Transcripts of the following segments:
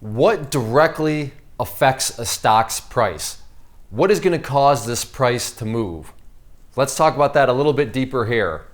What directly affects a stock's price? What is going to cause this price to move? Let's talk about that a little bit deeper here.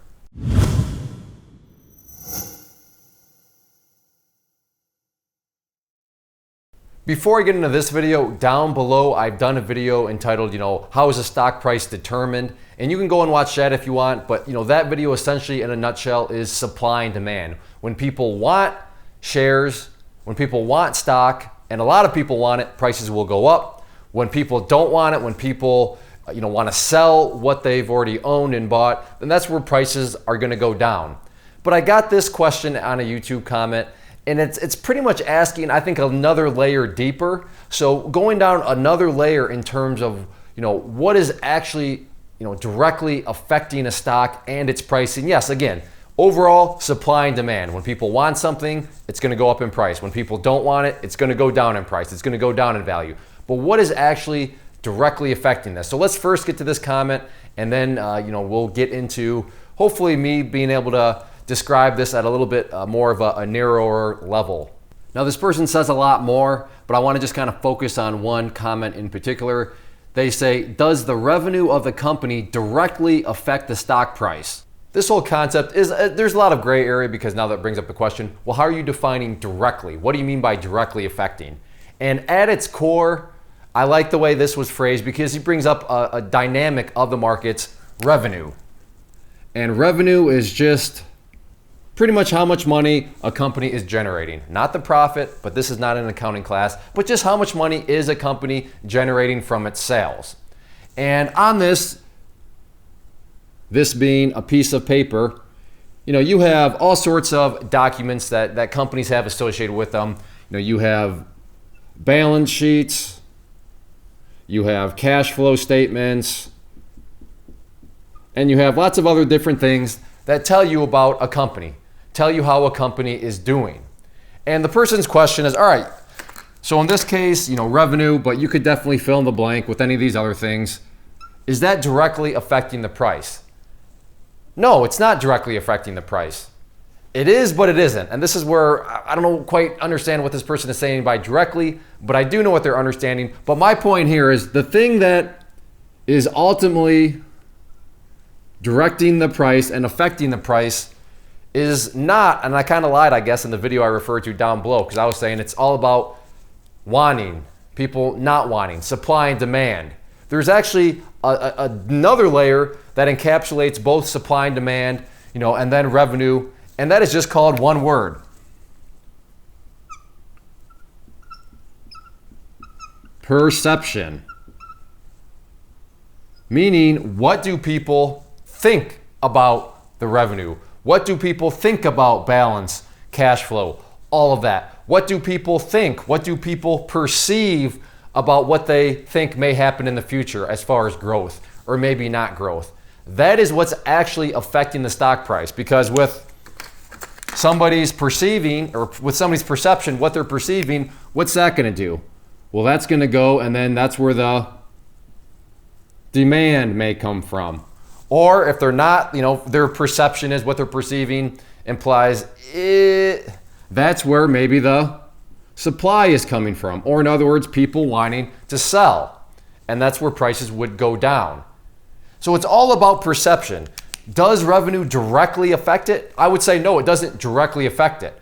Before I get into this video, down below I've done a video entitled, how is a stock price determined? And you can go and watch that if you want, but that video essentially in a nutshell is supply and demand. When people want shares, when people want stock, and a lot of people want it, prices will go up. When people don't want it, when people want to sell what they've already owned and bought, then that's where prices are going to go down. But I got this question on a YouTube comment, and it's pretty much asking, I think, another layer deeper. So going down another layer in terms of, what is actually, directly affecting a stock and its pricing. Yes, again, overall supply and demand. When people want something, it's going to go up in price. When people don't want it, it's going to go down in price. It's going to go down in value. But what is actually directly affecting this? So let's first get to this comment, and then, we'll get into hopefully me being able to describe this at a little bit more of a narrower level. Now, this person says a lot more, but I want to just kind of focus on one comment in particular. They say, does the revenue of the company directly affect the stock price? This whole concept is, there's a lot of gray area, because now that brings up the question, well, how are you defining directly? What do you mean by directly affecting? And at its core, I like the way this was phrased, because he brings up a dynamic of the market's revenue. And revenue is just pretty much how much money a company is generating. Not the profit, but this is not an accounting class, but just how much money is a company generating from its sales. And on this being a piece of paper, you have all sorts of documents that companies have associated with them. You have balance sheets, you have cash flow statements, and you have lots of other different things that tell you about a company, tell you how a company is doing. And the person's question is, all right, so in this case, revenue, but you could definitely fill in the blank with any of these other things. Is that directly affecting the price? No, it's not directly affecting the price. It is, but it isn't. And this is where I don't quite understand what this person is saying by directly, but I do know what they're understanding. But my point here is the thing that is ultimately directing the price and affecting the price is not, and I kind of lied, I guess, in the video I referred to down below, because I was saying it's all about wanting, people not wanting, supply and demand. There's actually another layer that encapsulates both supply and demand, and then revenue, and that is just called one word: perception. Meaning, what do people think about the revenue? What do people think about balance, cash flow, all of that? What do people think? What do people perceive about what they think may happen in the future as far as growth, or maybe not growth? That is what's actually affecting the stock price, because with somebody's perceiving, or with somebody's perception, what they're perceiving, what's that going to do? Well, that's going to go, and then that's where the demand may come from. Or if they're not, their perception is what they're perceiving implies it, that's where maybe the supply is coming from. Or in other words, people wanting to sell. And that's where prices would go down. So it's all about perception. Does revenue directly affect it? I would say no, it doesn't directly affect it.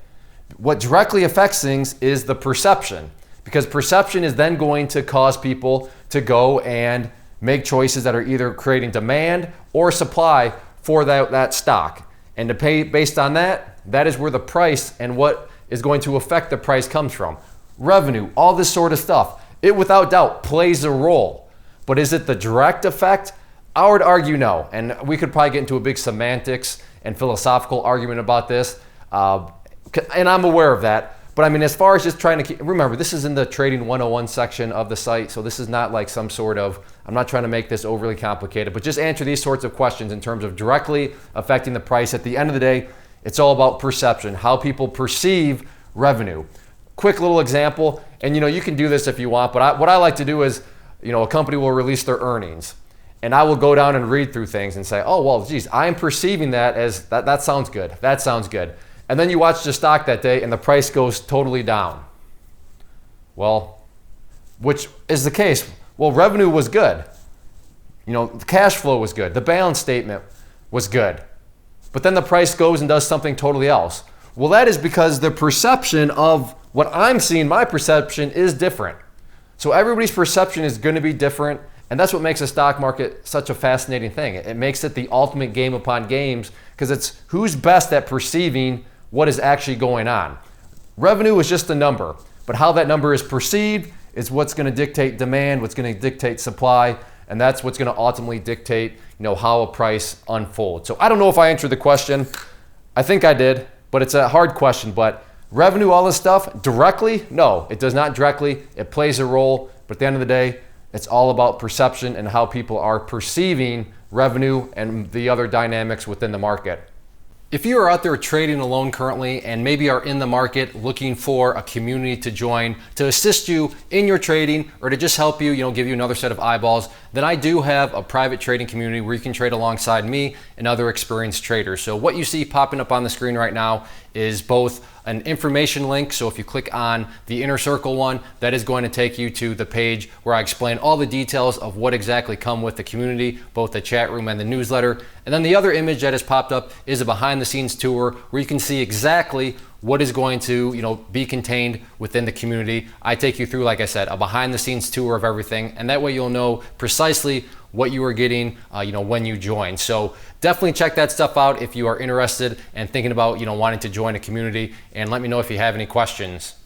What directly affects things is the perception, because perception is then going to cause people to go and make choices that are either creating demand or supply for that stock. And to pay based on that, that is where the price and what is going to affect the price comes from. Revenue, all this sort of stuff. It without doubt plays a role. But is it the direct effect? I would argue no. And we could probably get into a big semantics and philosophical argument about this. And I'm aware of that. But I mean, as far as just trying to remember, this is in the Trading 101 section of the site. So this is not like some sort of, I'm not trying to make this overly complicated, but just answer these sorts of questions in terms of directly affecting the price. At the end of the day, it's all about perception, how people perceive revenue. Quick little example, and you can do this if you want, but what I like to do is, a company will release their earnings, and I will go down and read through things and say, oh, well, geez, I am perceiving that as, that sounds good, that sounds good. And then you watch the stock that day and the price goes totally down. Well, which is the case. Well, revenue was good. The cash flow was good. The balance statement was good. But then the price goes and does something totally else. Well, that is because the perception of what I'm seeing, my perception is different. So everybody's perception is going to be different. And that's what makes the stock market such a fascinating thing. It makes it the ultimate game upon games because it's who's best at perceiving what is actually going on. Revenue is just a number, but how that number is perceived is what's going to dictate demand, what's going to dictate supply, and that's what's going to ultimately dictate, how a price unfolds. So I don't know if I answered the question. I think I did, but it's a hard question. But revenue, all this stuff, directly? No, it does not directly. It plays a role, but at the end of the day, it's all about perception and how people are perceiving revenue and the other dynamics within the market. If you are out there trading alone currently and maybe are in the market looking for a community to join to assist you in your trading or to just help you, give you another set of eyeballs, then I do have a private trading community where you can trade alongside me and other experienced traders. So what you see popping up on the screen right now is both an information link. So if you click on the inner circle one, that is going to take you to the page where I explain all the details of what exactly come with the community, both the chat room and the newsletter. And then the other image that has popped up is a behind the scenes tour where you can see exactly what is going to be contained within the community. I take you through, like I said, a behind the scenes tour of everything, and that way you'll know precisely what you are getting when you join. So definitely check that stuff out if you are interested and thinking about wanting to join a community, and let me know if you have any questions.